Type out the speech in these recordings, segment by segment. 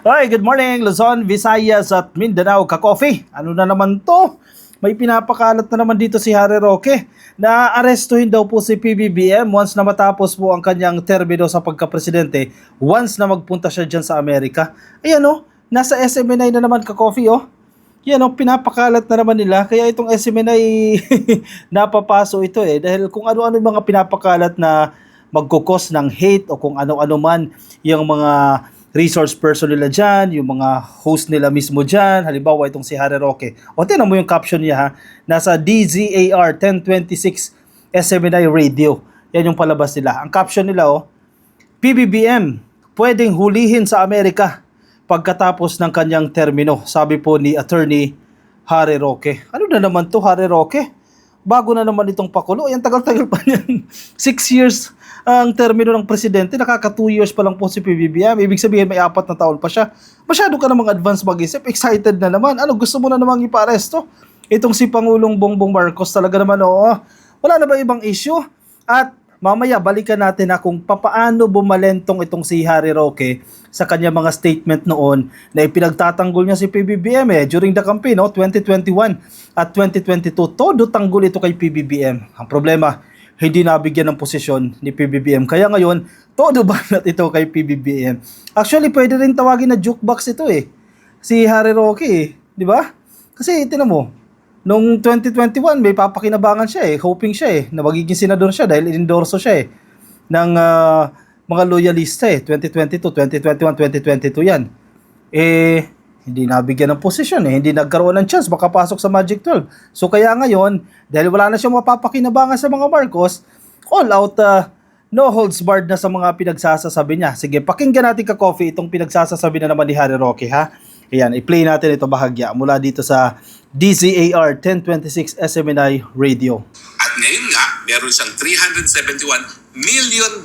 Hi, good morning Luzon, Visayas at Mindanao ka-coffee. Ano na naman to? May pinapakalat na naman dito si Harry Roque na arestuhin daw po si PBBM once na matapos po ang kanyang termino sa pagka-presidente, once na magpunta siya dyan sa Amerika. Ayan o, nasa SMNI na naman ka-coffee o. Yan o, pinapakalat na naman nila. Kaya itong SMNI napapaso ito dahil kung ano-ano yung mga pinapakalat na magkukos ng hate o kung ano-ano man yung mga resource person nila dyan, yung mga host nila mismo dyan, halimbawa itong si Harry Roque. O tinan mo yung caption niya ha, nasa DZAR 1026 SMNI Radio. Yan yung palabas nila. Ang caption nila PBBM, pwedeng hulihin sa Amerika pagkatapos ng kanyang termino, sabi po ni Attorney Harry Roque. Ano na naman to Harry Roque? Bago na naman itong pakulo. Ayan, tagal-tagal pa niyan. 6 years ang termino ng presidente. Nakaka 2 years pa lang po si PBBM. Ibig sabihin may 4 na taon pa siya. Masyado ka namang advance mag-isip. Excited na naman. Ano, gusto mo na namang ipa-aresto? Itong si Pangulong Bongbong Marcos talaga naman wala na ba ibang issue? At mamaya balikan natin kung papaano bumalentong itong si Harry Roque sa kanya mga statement noon na ipinagtatanggol niya si PBBM during the campaign 2021 at 2022. Todo tanggol ito kay PBBM. Ang problema, hindi nabigyan ng posisyon ni PBBM. Kaya ngayon, todo banat ito kay PBBM. Actually, pwede rin tawagin na jukebox ito si Harry Roque di ba? Kasi tinan mo, noong 2021 may papakinabangan siya hoping siya na magiging senador siya dahil inendorso siya ng mga loyalista 2022, 2021, 2022 yan. Hindi nabigyan ng posisyon hindi nagkaroon ng chance makapasok sa Magic 12. So kaya ngayon, dahil wala na siyang mapapakinabangan sa mga Marcos, all out, no holds barred na sa mga pinagsasasabi niya. Sige, pakinggan natin ka-coffee itong pinagsasasabi na naman ni Harry Roque ha. Ayan, i-play natin ito bahagya mula dito sa DZAR 1026 SMNI Radio. At ngayon nga, meron siyang $371 million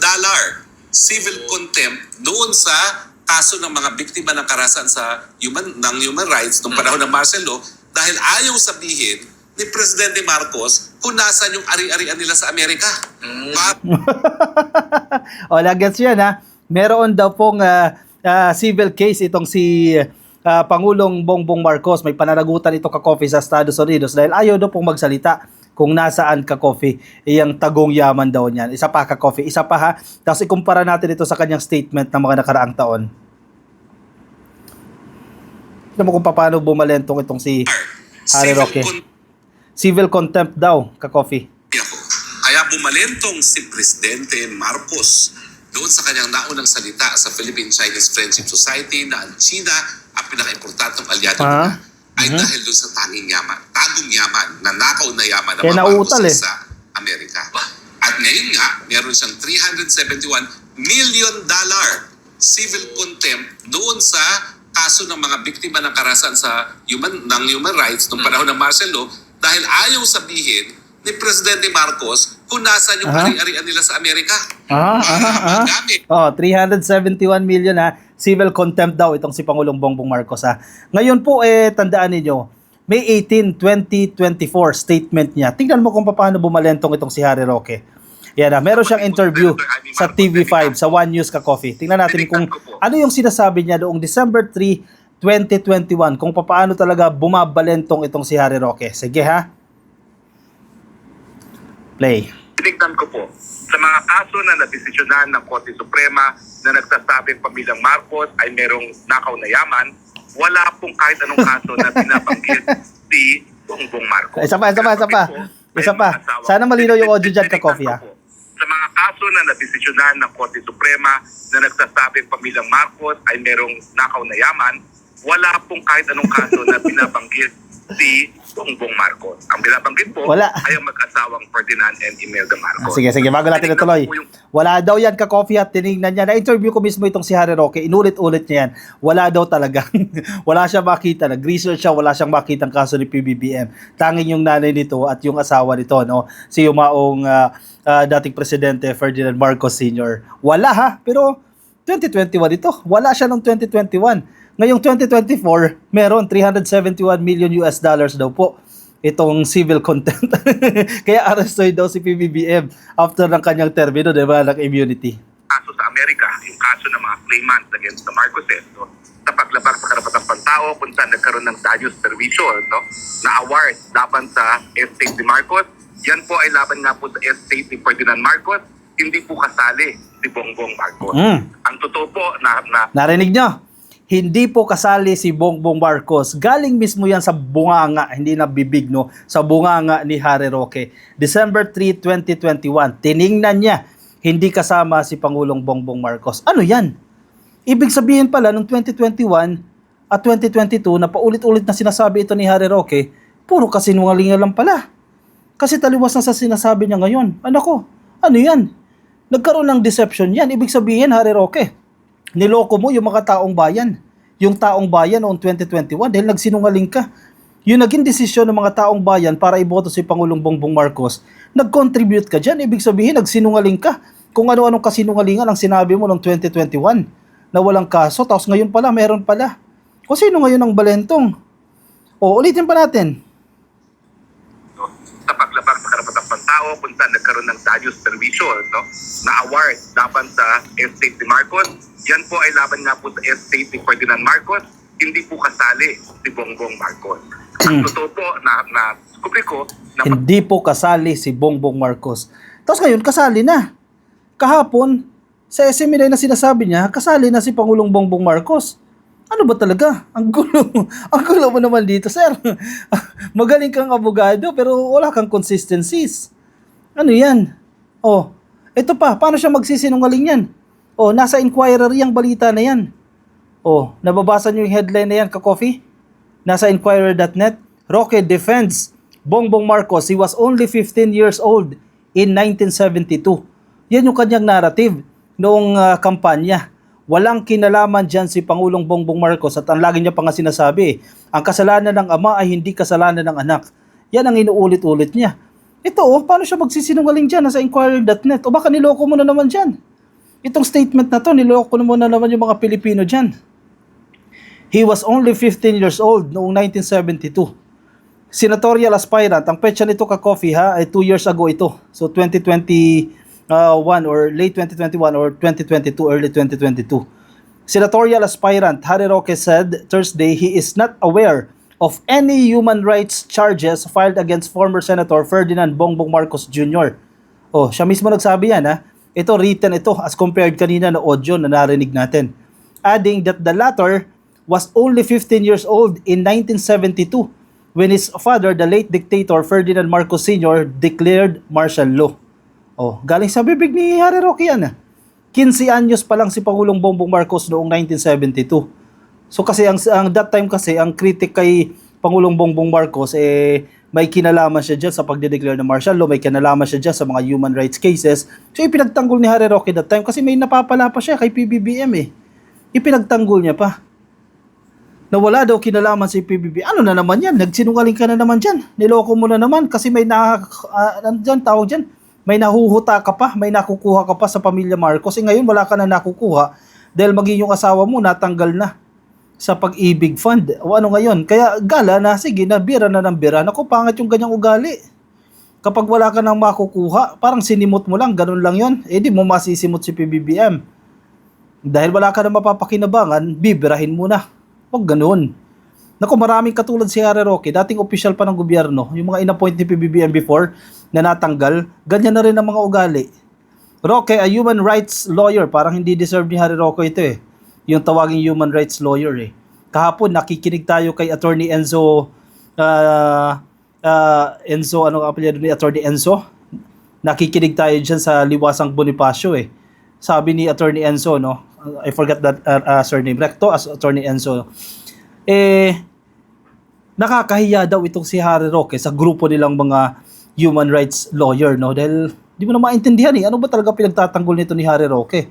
civil contempt doon sa kaso ng mga biktima ng karahasan sa human rights noong panahon ng martial law dahil ayaw sabihin ni Presidente Marcos kung nasaan yung ari-arian nila sa Amerika. Lagyan siya meron daw pong civil case itong si Pangulong Bongbong Marcos. May pananagutan ito ka-coffee sa Estados Unidos dahil ayaw daw pong magsalita kung nasaan ka-coffee iyang tagong yaman daw niyan. Isa pa ka-coffee, isa pa ha. Tapos ikumpara natin ito sa kanyang statement ng mga nakaraang taon. Tignan mo kung paano bumalentong itong si Harry Roque. Civil contempt daw, ka-coffee. Kaya bumalentong si Presidente Marcos doon sa kanyang naunang salita sa Philippine-Chinese Friendship Society na ang China ang pinaka-importantong alyado nila ay dahil doon sa tagong yaman, na nakaw na yaman ng mga Marcos sa Amerika. At ngayon nga, meron siyang $371 million civil contempt doon sa kaso ng mga biktima ng karahasan sa human rights noong panahon ng martial law dahil ayaw sabihin ni Presidente Marcos kung nasaan yung ari-arian nila sa Amerika. 371 million civil contempt daw itong si Pangulong Bongbong Marcos Ngayon po tandaan niyo, May 18, 2024 statement niya. Tingnan mo kung paano bumalentong itong si Harry Roque. Yan meron siyang interview sa TV5 sa One News ka-coffee. Tingnan natin kung ano yung sinasabi niya noong December 3, 2021 kung paano talaga bumabalentong itong si Harry Roque. Sige ha. Play. Tinignan ko po sa mga kaso na nadesisyonan ng Korte Suprema na nagsasabing pamilyang Marcos ay merong nakaw na yaman, wala pong kahit anong kaso na binabanggit si Bongbong Marcos. Isa pa. Sana malinaw yung audio dyan ka-coffee ha. Sa mga kaso na nadesisyonan ng Korte Suprema na nagsasabing pamilyang Marcos ay merong nakaw na yaman, wala pong kahit anong kaso na binabanggit si Bongbong Marcos. Ang binabanggit po ay ang mag-asawang Ferdinand and Imelda Marcos. Sige, bago natin natuloy. Wala daw yan ka-coffee at tinignan niya. Na-interview ko mismo itong si Harry Roque. Inulit-ulit niya yan. Wala daw talaga. Wala siya makita. Nag-research siya. Wala siyang makita ang kaso ni PBBM. Tanging yung nanay nito at yung asawa nito, si yumaong dating Presidente Ferdinand Marcos Sr. Wala pero 2021 ito. Wala siya noong 2021. Ngayong 2024, meron $371 million daw po itong civil contempt. Kaya arrestuhin daw si PBBM after ng kanyang termino, di ba, ng immunity. Kaso sa Amerika, yung kaso ng mga claimants against the Marcoses, no, sa paglabag sa karapatang pantao kung saan nagkaroon ng Danius Pervisio, no, na award laban sa estate ni Marcos. Yan po ay laban nga po sa estate ni Ferdinand Marcos. Hindi po kasali si Bongbong Marcos. Ang totoo po Narinig nyo? Hindi po kasali si Bongbong Marcos. Galing mismo yan sa bunganga, hindi na bibig, no? Sa bunganga ni Harry Roque. December 3, 2021. Tiningnan niya, hindi kasama si Pangulong Bongbong Marcos. Ano yan? Ibig sabihin pala, noong 2021 at 2022, na paulit-ulit na sinasabi ito ni Harry Roque, puro kasinungalingan lang pala. Kasi taliwas na sa sinasabi niya ngayon. Ano yan? Nagkaroon ng deception yan. Ibig sabihin, Harry Roque, niloko mo yung mga taong bayan. Yung taong bayan noong 2021 dahil nagsinungaling ka. Yung naging desisyon ng mga taong bayan para iboto si Pangulong Bongbong Marcos, nag-contribute ka dyan. Ibig sabihin, nagsinungaling ka. Kung ano-anong kasinungalingan ang sinabi mo noong 2021 na walang kaso, tapos ngayon pala, meron pala. O sino ngayon ang balentong? O, ulitin pa natin. sa paglabag sa karapatang pantao kung saan nagkaroon ng Danius Pervisio, no, na award laban sa estate ni Marcos. Yan po ay laban nga po sa estate ni Ferdinand Marcos. Hindi po kasali si Bongbong Marcos. Ang totoo po na deskubre ko na Hindi po kasali si Bongbong Marcos. Tapos ngayon, kasali na. Kahapon, sa SMNI na sinasabi niya, kasali na si Pangulong Bongbong Marcos. Ano ba talaga? Ang gulo. Ang gulo mo naman dito, sir. Magaling kang abogado, pero wala kang consistencies. Ano yan? Oh, ito pa, paano siya magsisinungaling yan? Oh, nasa Inquirer yung balita na yan. Oh, nababasa niyo yung headline na yan, ka-coffee? Nasa Inquirer.net. Roque defends Bongbong Marcos. He was only 15 years old in 1972. Yan yung kanyang narrative noong kampanya. Walang kinalaman dyan si Pangulong Bongbong Marcos at ang lagi niya pa nga sinasabi, ang kasalanan ng ama ay hindi kasalanan ng anak. Yan ang inuulit-ulit niya. Ito, paano siya magsisinungaling dyan nasa Inquirer.net? O baka niloko mo na naman dyan. Itong statement na to, niloko mo na naman yung mga Pilipino dyan. He was only 15 years old noong 1972. Senatorial aspirant, ang petsa nito ka-coffee ay 2 years ago ito. So 2021 or late 2021 or 2022, early 2022. Senatorial aspirant Harry Roque said Thursday he is not aware of any human rights charges filed against former Senator Ferdinand Bongbong Marcos Jr. Oh, siya mismo nagsabi yan ha. Ito written ito as compared kanina na audio na narinig natin. Adding that the latter was only 15 years old in 1972 when his father, the late dictator Ferdinand Marcos Sr., declared martial law. Oh, galing sa bibig ni Harry Roque yan. 15 anyos pa lang si Pangulong Bongbong Marcos noong 1972. So kasi ang that time kasi ang critic kay Pangulong Bongbong Marcos may kinalaman siya dyan sa pagde-declare ng martial law, may kinalaman siya dyan sa mga human rights cases. So ipinagtanggol ni Harry Roque that time kasi may napapala pa siya kay PBBM Ipinagtanggol niya pa. Na wala daw kinalaman si PBBM. Ano na naman yan? Nagsinungaling ka na naman dyan. Niloko mo na naman kasi may tawag dyan. May nahuhuta ka pa, may nakukuha ka pa sa pamilya Marcos. Ngayon wala ka na nakukuha dahil maging yung asawa mo natanggal na sa pag-ibig fund. O ano ngayon? Kaya gala na, sige, nabira na ng bira. Naku, pangit yung ganyang ugali. Kapag wala ka nang makukuha, parang sinimot mo lang, ganun lang yon. Di mo masisimot si PBBM. Dahil wala ka na mapapakinabangan, bibirahin mo na. Huwag ganun. Naku, maraming katulad si Harry Roque, dating official pa ng gobyerno, yung mga inappoint ni PBBM before, na natanggal, ganyan na rin ang mga ugali. Roque, a human rights lawyer, parang hindi deserve ni Harry Roque ito yung tawaging human rights lawyer Kahapon, nakikinig tayo kay Attorney Enzo, ano ang apelyido ni Attorney Enzo? Nakikinig tayo dyan sa Liwasang Bonifacio Sabi ni Attorney Enzo, no? I forgot that surname. Recto as Attorney Enzo. Nakakahiya daw itong si Harry Roque sa grupo nilang mga human rights lawyer, no? Dahil di mo na maintindihan ano ba talaga pinagtatanggol nito ni Harry Roque?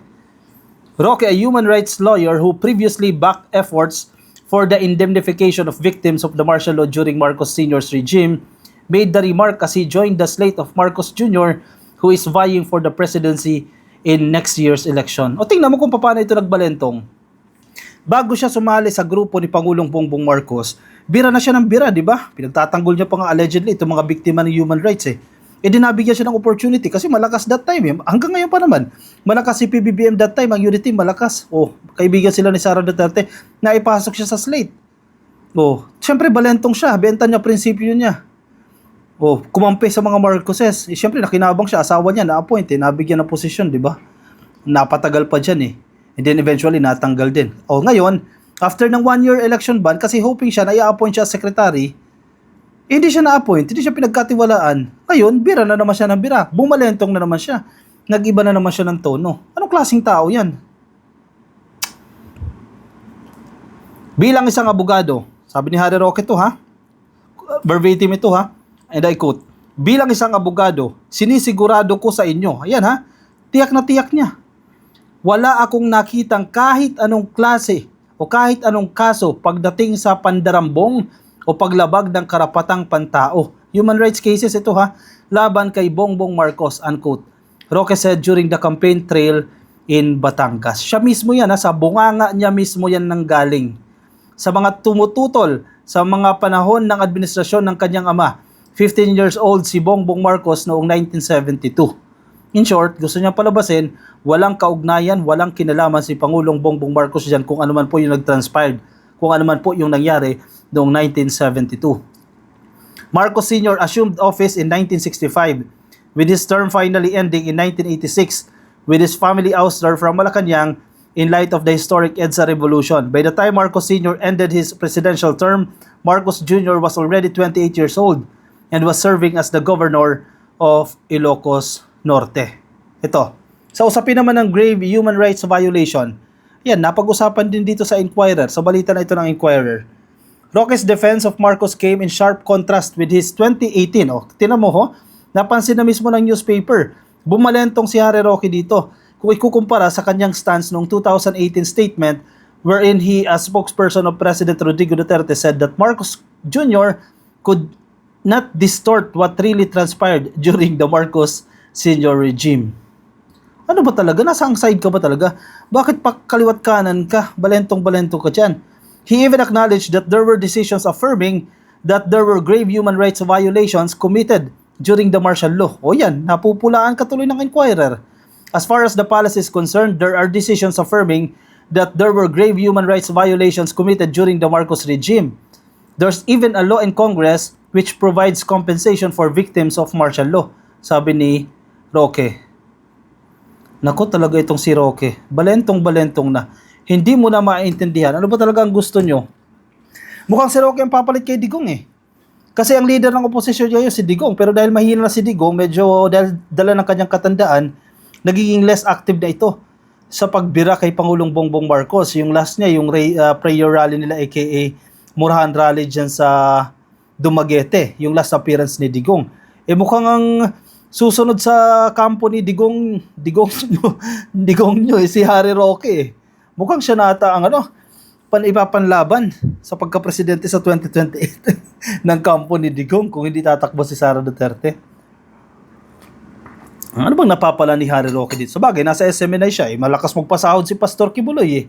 Roque, a human rights lawyer who previously backed efforts for the indemnification of victims of the martial law during Marcos Sr.'s regime, made the remark as he joined the slate of Marcos Jr., who is vying for the presidency in next year's election. O tingnan mo kung paano ito nagbalentong. bago siya sumali sa grupo ni Pangulong Bongbong Marcos, bira na siya ng bira, di ba? Pinagtatanggol niya pa nga allegedly itong mga biktima ng human rights eh. E dinabigyan siya ng opportunity kasi malakas that time eh. Hanggang ngayon pa naman, malakas si PBBM that time, ang unity malakas. Oh, kaibigan sila ni Sara Duterte, na ipasok siya sa slate. Oh, syempre balentong siya, benta niya prinsipyo niya. Oh, kumampi sa mga Marcoses. Eh, syempre nakinabang siya, asawa niya na-appoint eh, nabigyan ng posisyon, di ba? Napatagal pa diyan eh. And then eventually natanggal din. O ngayon, after ng 1-year election ban, kasi hoping siya na i-appoint siya as secretary, hindi siya na-appoint, hindi siya pinagkatiwalaan. Ngayon, bira na naman siya ng bira. Bumalentong na naman siya. Nag-iba na naman siya ng tono. Anong klaseng tao yan? Bilang isang abogado, sabi ni Harry Roque to ha, verbatim ito ha, and I quote, bilang isang abogado, sinisigurado ko sa inyo, ayan ha, tiyak na tiyak niya. Wala akong nakitang kahit anong klase o kahit anong kaso pagdating sa pandarambong o paglabag ng karapatang pantao. Human rights cases ito ha, laban kay Bongbong Marcos, unquote. Roque said during the campaign trail in Batangas. Siya mismo yan ha, sa bunganga niya mismo yan nanggaling. Sa mga tumututol sa mga panahon ng administrasyon ng kanyang ama, 15 years old si Bongbong Marcos noong 1972. In short, gusto niya palabasin, walang kaugnayan, walang kinalaman si Pangulong Bongbong Marcos dyan kung ano man po yung nag-transpired, kung ano man po yung nangyari noong 1972. Marcos Sr. assumed office in 1965, with his term finally ending in 1986, with his family ouster from Malacanang in light of the historic EDSA revolution. By the time Marcos Sr. ended his presidential term, Marcos Jr. was already 28 years old and was serving as the governor of Ilocos Norte. Ito, sa usapin naman ng grave human rights violation, yan, napag-usapan din dito sa Inquirer, sa balita na ito ng Inquirer. Roque's defense of Marcos came in sharp contrast with his 2018. Tinan mo ho, napansin na mismo ng newspaper. Bumalentong si Harry Roque dito. Kung ikukumpara sa kanyang stance noong 2018 statement wherein he, as spokesperson of President Rodrigo Duterte, said that Marcos Jr. could not distort what really transpired during the Marcos Senior regime. Ano ba talaga? Nasa ang side ka ba talaga? Bakit pa kaliwat kanan ka? Balentong-balento ka dyan. He even acknowledged that there were decisions affirming that there were grave human rights violations committed during the martial law. O yan, napupulaan ka tuloy ng Inquirer. As far as the palace is concerned, there are decisions affirming that there were grave human rights violations committed during the Marcos regime. There's even a law in Congress which provides compensation for victims of martial law, sabi ni Roque. Nako talaga itong si Roque. Balentong-balentong na. Hindi mo na maintindihan. Ano ba talaga ang gusto nyo? Mukhang si Roque ang papalit kay Digong eh. Kasi ang leader ng oposisyon niya si Digong. Pero dahil mahina na si Digong, medyo dahil dala ng kanyang katandaan, nagiging less active na ito sa pagbira kay Pangulong Bongbong Marcos. Yung last niya, yung prayer rally nila aka Murahan Rally dyan sa Dumaguete. Yung last appearance ni Digong. Eh mukhang ang susunod sa kampo ni Digong nyo si Harry Roque eh. Mukhang siya nata ang ipapanlaban sa pagka-presidente sa 2028 ng kampo ni Digong kung hindi tatakbo si Sara Duterte. Ano bang napapala ni Harry Roque dito? Sabagay, nasa SMNI siya eh. Malakas magpasahod si Pastor Kibuloy eh.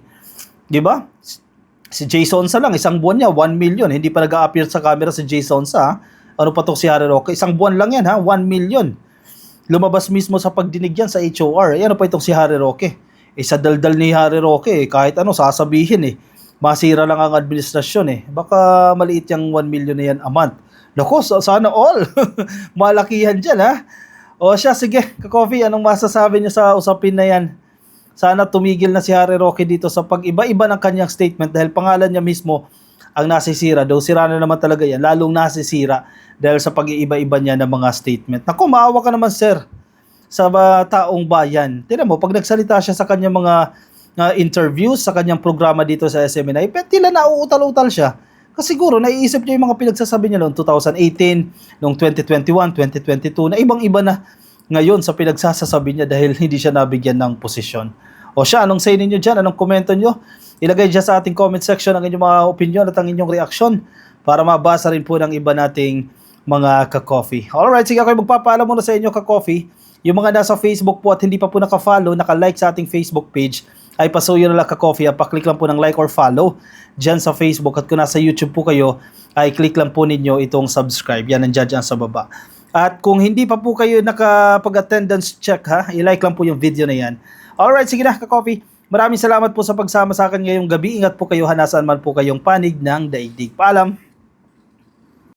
Di ba? Si Jason Sa lang, isang buwan niya, 1 million. Hindi pa nag-a-appear sa camera si Jason Sa. Ano pa to si Harry Roque? Isang buwan lang yan ha, 1 million. Lumabas mismo sa pagdinig yan sa HOR. Ano pa itong si Harry Roque? Sa daldal ni Harry Roque kahit ano sasabihin eh. Masira lang ang administrasyon eh. Baka maliit yung 1 million na yan a month. Naku, sana all. Malakihan dyan ha. O siya, sige, ka-coffee, anong masasabi niyo sa usapin na yan? Sana tumigil na si Harry Roque dito sa pag-iba-iba ng kanyang statement dahil pangalan niya mismo ang nasisira. Daw sira na naman talaga yan, lalong nasisira dahil sa pag-iiba-iba niya ng mga statement. Naku, maawa ka naman sir sa taong bayan. Tignan mo, pag nagsalita siya sa kanyang mga interviews, sa kanyang programa dito sa SMNI, tila nauutal-utal siya. Kasi siguro, naiisip niya yung mga pinagsasabi niya noong 2018, noong 2021, 2022, na ibang-iba na ngayon sa pinagsasasabi niya dahil hindi siya nabigyan ng posisyon. O siya, anong say ninyo dyan? Anong komento nyo? Ilagay dyan sa ating comment section ang inyong mga opinion at ang inyong reaksyon para mabasa rin po ng iba nating mga ka-coffee. Alright, sige ako magpapaalam muna sa inyo ka-coffee. Yung mga nasa Facebook po at hindi pa po naka-follow, naka-like sa ating Facebook page, ay pasuyo na lang ka-coffee. Paklik lang po ng like or follow dyan sa Facebook. At kung nasa YouTube po kayo, ay click lang po ninyo itong subscribe. Yan, nandiyan dyan sa baba. At kung hindi pa po kayo nakapag-attendance check ha, i-like lang po yung video na yan. Alright, sige na ka-coffee. Maraming salamat po sa pagsama sa akin ngayong gabi. Ingat po kayo, nasaan man po kayong panig ng daigdig. Paalam!